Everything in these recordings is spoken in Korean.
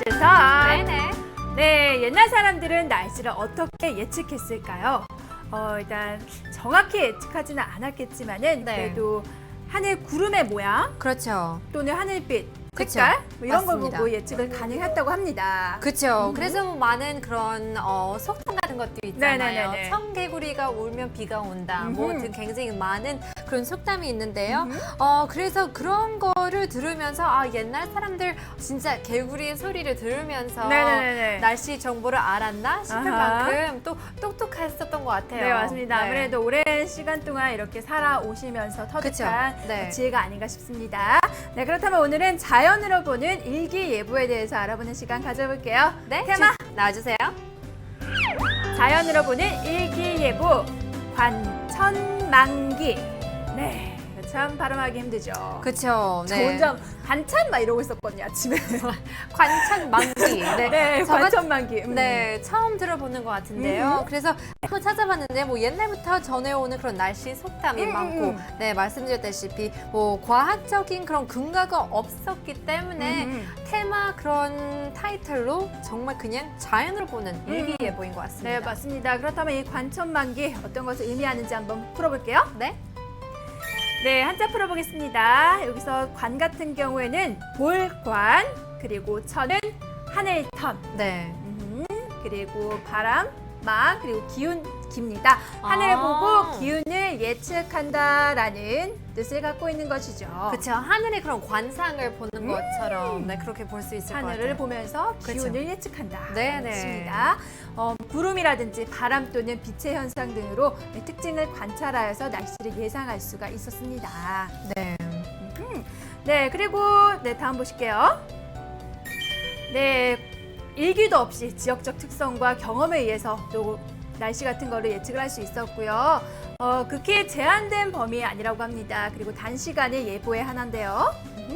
날씨에서 네네. 네, 옛날 사람들은 날씨를 어떻게 예측했을까요? 일단 정확히 예측하지는 않았겠지만은 네. 그래도 하늘 구름의 모양 그렇죠. 또는 하늘빛 그쵸. 색깔 뭐 이런 걸 맞습니다. 보고 예측을 가능했다고 합니다. 그렇죠. 그래서 뭐 많은 그런 속담 같은 것도 있잖아요. 네네네네. 청개구리가 울면 비가 온다. 뭐 음흠. 등 굉장히 많은 그런 속담이 있는데요. 그래서 그런 거를 들으면서 옛날 사람들 진짜 개구리의 소리를 들으면서 네네네네. 날씨 정보를 알았나 싶을 아하. 만큼 또 똑똑했었던 것 같아요. 네, 맞습니다. 네. 아무래도 오랜 시간 동안 이렇게 살아오시면서 터득한 그쵸. 네. 지혜가 아닌가 싶습니다. 네, 그렇다면 오늘은 자연으로 보는 일기예보에 대해서 알아보는 시간 가져볼게요. 네, 테마 나와주세요. 자연으로 보는 일기예보 관천만기. 네, 이거 참 발음하기 힘들죠. 그렇죠. 저 혼자 반찬 막 이러고 있었거든요, 아침에. 관천만기. 네, 저 같- 관천만기. 네, 처음 들어보는 것 같은데요. 그래서 한번 찾아봤는데 뭐 옛날부터 전해오는 그런 날씨 속담이 많고, 네, 말씀드렸다시피 뭐 과학적인 그런 근거가 없었기 때문에 테마 그런 타이틀로 정말 그냥 자연으로 보는 일기예보인 것 같습니다. 네, 맞습니다. 그렇다면 이 관천만기 어떤 것을 의미하는지 한번 풀어볼게요. 네, 네, 한자 풀어보겠습니다. 여기서 관 같은 경우에는 볼관, 그리고 천은 하늘턴, 네. 그리고 바람, 막, 그리고 기운, 기입니다. 하늘을 보고 기운을 예측한다라는 뜻을 갖고 있는 것이죠. 그렇죠. 하늘의 그런 관상을 보는 것처럼 네, 그렇게 볼 수 있을 것 같아요. 하늘을 보면서 그쵸. 기운을 예측한다. 네네. 뜻입니다. 구름이라든지 바람 또는 빛의 현상 등으로 특징을 관찰하여서 날씨를 예상할 수가 있었습니다. 네. 네, 그리고 네, 다음 보실게요. 네, 일기도 없이 지역적 특성과 경험에 의해서 또 날씨 같은 거를 예측을 할 수 있었고요. 극히 제한된 범위가 아니라고 합니다. 그리고 단시간의 예보에 한한데요.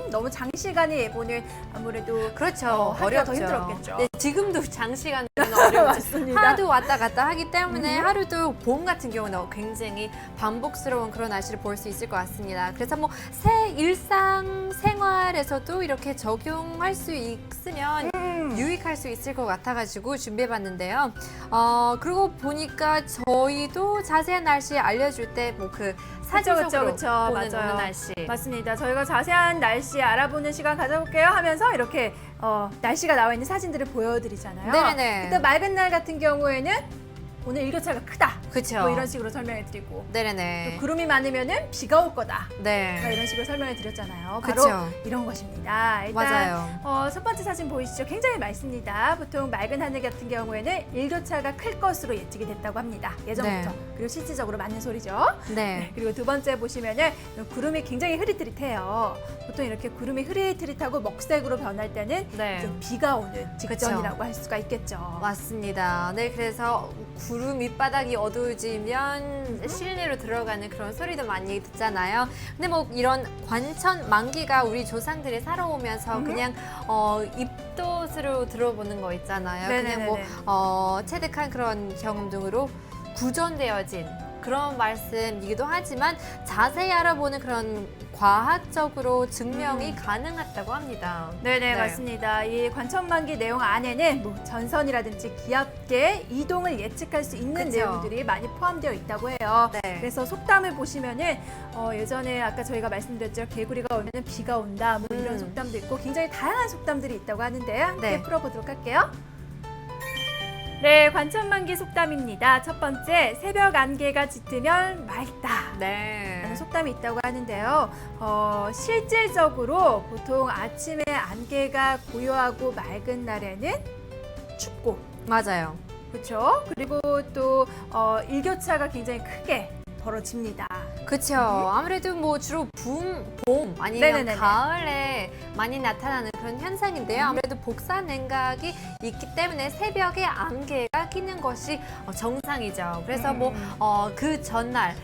너무 장시간의 예보는 아무래도 그렇죠. 하기가 더 힘들었겠죠. 네, 지금도 장시간은 어렵죠. 맞습니다. 하도 왔다 갔다 하기 때문에 하루도 봄 같은 경우는 굉장히 반복스러운 그런 날씨를 볼 수 있을 것 같습니다. 그래서 뭐 새 일상 생활에서도 이렇게 적용할 수 있으면 유익할 수 있을 것 같아가지고 준비해봤는데요. 그리고 보니까 저희도 자세한 날씨 알려줄 때 뭐 그 사진적으로 그쵸, 보는 맞아요. 오는 날씨. 맞습니다. 저희가 자세한 날씨 알아보는 시간 가져볼게요 하면서 이렇게 날씨가 나와 있는 사진들을 보여드리잖아요. 네네네. 그때 맑은 날 같은 경우에는 오늘 일교차가 크다. 그렇죠. 뭐 이런 식으로 설명해드리고 네네네. 또 구름이 많으면은 비가 올 거다. 네. 이런 식으로 설명해드렸잖아요. 바로 그쵸. 이런 것입니다. 일단 맞아요. 첫 번째 사진 보이시죠? 굉장히 맑습니다. 보통 맑은 하늘 같은 경우에는 일교차가 클 것으로 예측이 됐다고 합니다. 예전부터. 네. 그리고 실질적으로 맞는 소리죠. 네. 그리고 두 번째 보시면은 구름이 굉장히 흐릿흐릿해요. 보통 이렇게 구름이 흐릿흐릿하고 먹색으로 변할 때는 네. 좀 비가 오는 직전이라고 할 수가 있겠죠. 맞습니다. 네, 그래서 구름 밑바닥이 어두워지면 실내로 들어가는 그런 소리도 많이 듣잖아요. 근데 뭐 이런 관천 만기가 우리 조상들이 살아오면서 그냥 입덧으로 들어보는 거 있잖아요. 그냥 네네네네. 뭐 체득한 그런 경험 등으로 구전되어진 그런 말씀이기도 하지만 자세히 알아보는 그런 과학적으로 증명이 가능하다고 합니다. 네네, 맞습니다. 이 관천만기 내용 안에는 뭐 전선이라든지 기압계 이동을 예측할 수 있는 그쵸. 내용들이 많이 포함되어 있다고 해요. 네. 그래서 속담을 보시면은 예전에 아까 저희가 말씀드렸죠. 개구리가 오면은 비가 온다. 뭐 이런 속담도 있고 굉장히 다양한 속담들이 있다고 하는데요. 함께 네. 풀어보도록 할게요. 네, 관천만기 속담입니다. 첫 번째, 새벽 안개가 짙으면 맑다. 네. 라는 속담이 있다고 하는데요. 실질적으로 보통 아침에 안개가 고요하고 맑은 날에는 춥고, 맞아요. 그렇죠? 그리고 또 일교차가 굉장히 크게 벌어집니다. 그렇죠. 아무래도 뭐 주로 봄 아니면 네네네네. 가을에 많이 나타나는 그런 현상인데요. 아무래도 복사 냉각이 있기 때문에 새벽에 안개가 끼는 것이 정상이죠. 그래서 뭐 그 전날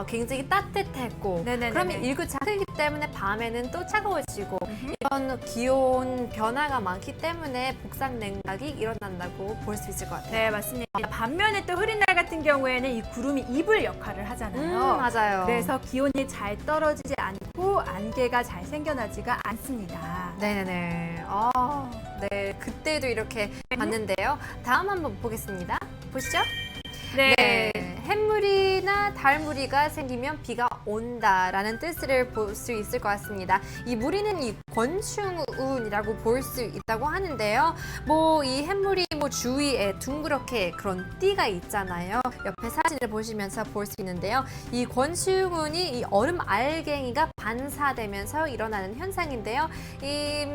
굉장히 따뜻했고 네네네네. 그러면 일교차가 크기 때문에 밤에는 또 차가워지고 이런 기온 변화가 많기 때문에 복상 냉각이 일어난다고 볼 수 있을 것 같아요. 네, 맞습니다. 반면에 또 흐린 날 같은 경우에는 이 구름이 이불 역할을 하잖아요. 맞아요. 그래서 기온이 잘 떨어지지 않고 안개가 잘 생겨나지가 않습니다. 네네네. 네. 그때도 이렇게 봤는데요. 다음 한번 보겠습니다. 보시죠. 네. 햇무리나 달무리가 생기면 비가 온다라는 뜻을 볼 수 있을 것 같습니다. 이 무리는 이 권충운이라고 볼 수 있다고 하는데요. 뭐 이 햇무리 주위에 둥그렇게 그런 띠가 있잖아요. 옆에 사진을 보시면서 볼 수 있는데요. 이 권충운이 이 얼음 알갱이가 반사되면서 일어나는 현상인데요. 이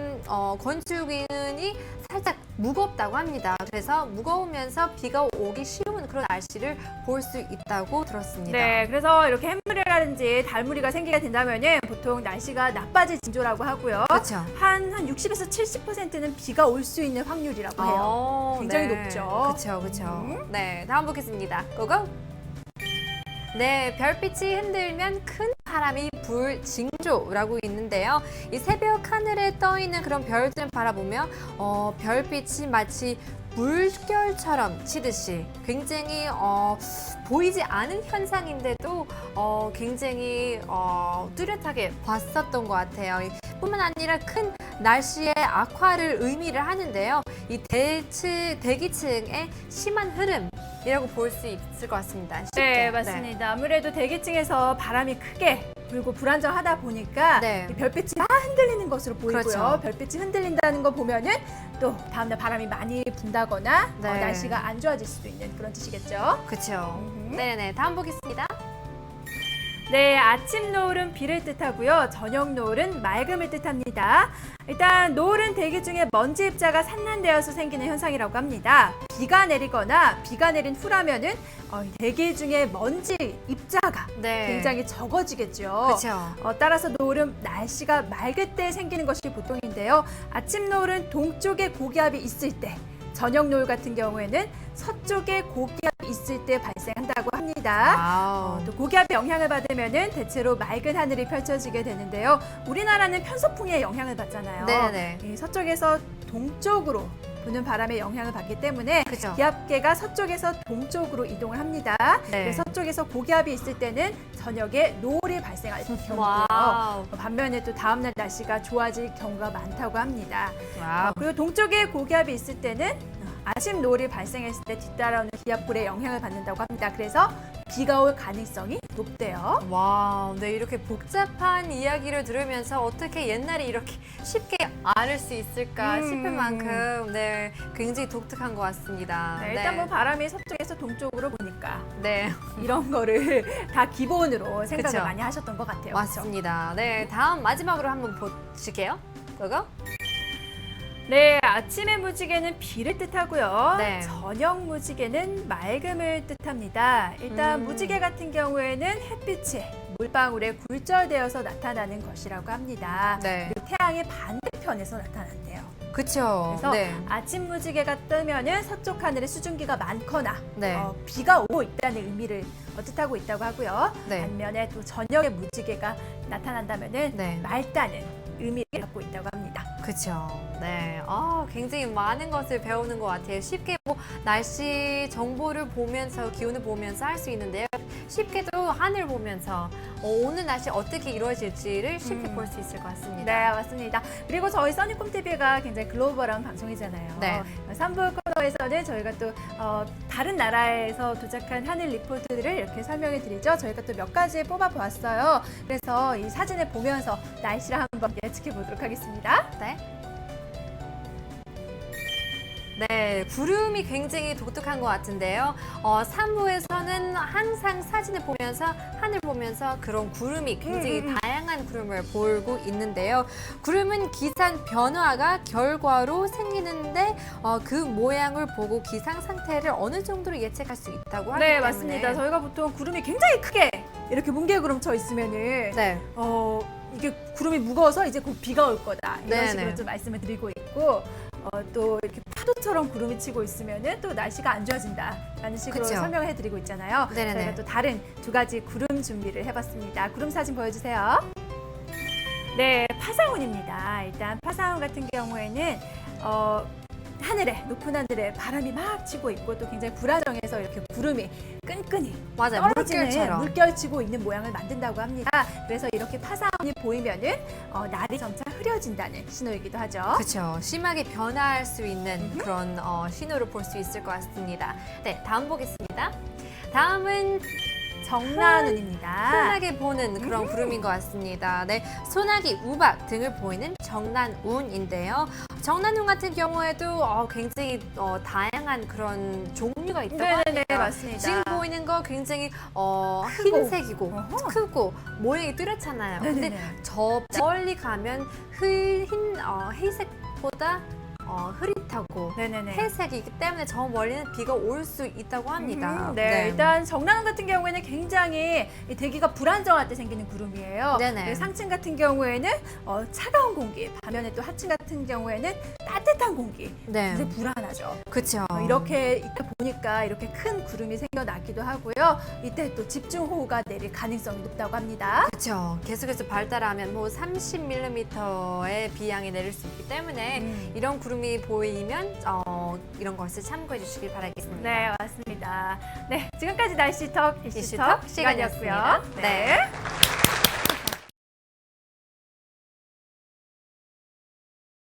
권충운이 살짝 무겁다고 합니다. 그래서 무거우면서 비가 오기 쉬운 그런 날씨를 볼 수 있다고 들었습니다. 네, 그래서 이렇게 햇무리라든지 달무리가 생기게 된다면은 보통 날씨가 나빠질 징조라고 하고요. 그렇죠. 한 60에서 70%는 비가 올 수 있는 확률이라고 해요. 굉장히 높죠. 그렇죠. 네, 다음 보겠습니다. 고고. 네, 별빛이 흔들면 큰 바람이 불 징조라고 있는데요. 이 새벽 하늘에 떠 있는 그런 별들을 바라보며 별빛이 마치 물결처럼 치듯이 굉장히 보이지 않은 현상인데도 굉장히 뚜렷하게 봤었던 것 같아요. 뿐만 아니라 큰 날씨의 악화를 의미를 하는데요. 이 대기층의 심한 흐름이라고 볼 수 있을 것 같습니다. 쉽게. 네, 맞습니다. 아무래도 대기층에서 바람이 크게 불고 불안정하다 보니까 네. 이 별빛이 다 흔들리는 것으로 보이고요. 그렇죠. 별빛이 흔들린다는 거 보면은 또 다음날 바람이 많이 분다거나 네. 날씨가 안 좋아질 수도 있는 그런 뜻이겠죠. 그렇죠. 네네, 다음 보겠습니다. 네, 아침 노을은 비를 뜻하고요. 저녁 노을은 맑음을 뜻합니다. 일단 노을은 대기 중에 먼지 입자가 산란되어서 생기는 현상이라고 합니다. 비가 내리거나 비가 내린 후라면은 대기 중에 먼지 입자가 네. 굉장히 적어지겠죠. 그렇죠. 따라서 노을은 날씨가 맑을 때 생기는 것이 보통인데요. 아침 노을은 동쪽에 고기압이 있을 때, 저녁 노을 같은 경우에는 서쪽에 고기압이 있을 때 발생한다고 합니다. 또 고기압의 영향을 받으면은 대체로 맑은 하늘이 펼쳐지게 되는데요. 우리나라는 편서풍의 영향을 받잖아요. 네네. 이 서쪽에서 동쪽으로 부는 바람의 영향을 받기 때문에 그죠. 기압계가 서쪽에서 동쪽으로 이동을 합니다. 네. 서쪽에서 고기압이 있을 때는 저녁에 노을이 발생할 경우고요. 와우. 반면에 또 다음날 날씨가 좋아질 경우가 많다고 합니다. 와우. 그리고 동쪽에 고기압이 있을 때는 아침 노을이 발생했을 때 뒤따라오는 기압골의 영향을 받는다고 합니다. 그래서 비가 올 가능성이 높대요. 와, 네, 이렇게 복잡한 이야기를 들으면서 어떻게 옛날에 이렇게 쉽게 알을 수 있을까 싶을 만큼 네, 굉장히 독특한 것 같습니다. 네, 일단 뭐 바람이 서쪽에서 동쪽으로 보니까 네, 이런 거를 다 기본으로 생각을 그쵸. 많이 하셨던 것 같아요. 맞습니다. 네, 다음 마지막으로 한번 보실게요. 그거? 네, 아침의 무지개는 비를 뜻하고요. 네. 저녁 무지개는 맑음을 뜻합니다. 일단 음. 무지개 같은 경우에는 햇빛이 물방울에 굴절되어서 나타나는 것이라고 합니다. 네, 그리고 태양의 반대편에서 나타난대요. 그렇죠. 그래서 네, 아침 무지개가 뜨면은 서쪽 하늘에 수증기가 많거나 네. 비가 오고 있다는 의미를 뜻하고 있다고 하고요. 네. 반면에 또 저녁에 무지개가 나타난다면은 네. 맑다는 의미를 갖고 있다고 합니다. 그렇죠. 네, 굉장히 많은 것을 배우는 것 같아요. 쉽게 뭐 날씨 정보를 보면서 기온을 보면서 할 수 있는데요. 쉽게도 하늘 보면서 오늘 날씨 어떻게 이루어질지를 쉽게 볼 수 있을 것 같습니다. 네, 맞습니다. 그리고 저희 써니콤 TV가 굉장히 글로벌한 방송이잖아요. 네. 3부 코너에서는 저희가 또 다른 나라에서 도착한 하늘 리포트들을 이렇게 설명해 드리죠. 저희가 또 몇 가지 뽑아 보았어요. 그래서 이 사진을 보면서 날씨를 한번 예측해 보도록 하겠습니다. 네. 네, 구름이 굉장히 독특한 것 같은데요. 3부에서는 항상 사진을 보면서 하늘 보면서 그런 구름이 굉장히 다양한 구름을 보고 있는데요. 구름은 기상 변화가 결과로 생기는데 그 모양을 보고 기상 상태를 어느 정도로 예측할 수 있다고 하기 네, 때문에 맞습니다. 저희가 보통 구름이 굉장히 크게 이렇게 뭉게구름 쳐 있으면은 네, 이게 구름이 무거워서 이제 곧 비가 올 거다 이런 네네. 식으로 좀 말씀을 드리고 있고 또 이렇게 파도처럼 구름이 치고 있으면은 또 날씨가 안 좋아진다라는 식으로 그쵸. 설명을 해드리고 있잖아요. 네네네. 저희가 또 다른 두 가지 구름 준비를 해봤습니다. 구름 사진 보여주세요. 네, 파상운입니다. 일단 파상운 같은 경우에는 하늘에 높은 하늘에 바람이 막 치고 있고 또 굉장히 불안정해서 이렇게 구름이 끈끈이 맞아요. 떨어지는 물결처럼. 물결치고 있는 모양을 만든다고 합니다. 그래서 이렇게 파상원이 보이면은 날이 점차 흐려진다는 신호이기도 하죠. 그렇죠. 심하게 변화할 수 있는 그런 신호를 볼 수 있을 것 같습니다. 네, 다음 보겠습니다. 다음은 정난운입니다. 흔하게 보는 그런 구름인 것 같습니다. 네, 소나기, 우박 등을 보이는 정난운인데요. 정난운 같은 경우에도 굉장히 다양한 그런 종류가 있다고 네네네, 합니다. 맞습니다. 지금 보이는 거 굉장히 크고. 흰색이고 어허. 크고 모양이 뚜렷하잖아요. 네네네. 근데 저 멀리 가면 회색보다 흐릿하고 네네네. 회색이기 때문에 저 멀리는 비가 올 수 있다고 합니다. 네, 일단 정난운 같은 경우에는 굉장히 이 대기가 불안정할 때 생기는 구름이에요. 네네. 네, 상층 같은 경우에는 차가운 공기, 반면에 또 하층 같은 경우에는 따뜻한 공기. 네, 굉장히 불안하죠. 그렇죠. 이렇게 있다 보니까 이렇게 큰 구름이 생겨나기도 하고요. 이때 또 집중호우가 내릴 가능성이 높다고 합니다. 그렇죠. 계속해서 발달하면 뭐 30mm의 비양이 내릴 수 있기 때문에 이런 구름이 보이면 이런 것을 참고해 주시길 바라겠습니다. 네, 맞습니다. 네, 지금까지 날씨톡 이슈톡 시간이었고요. 네.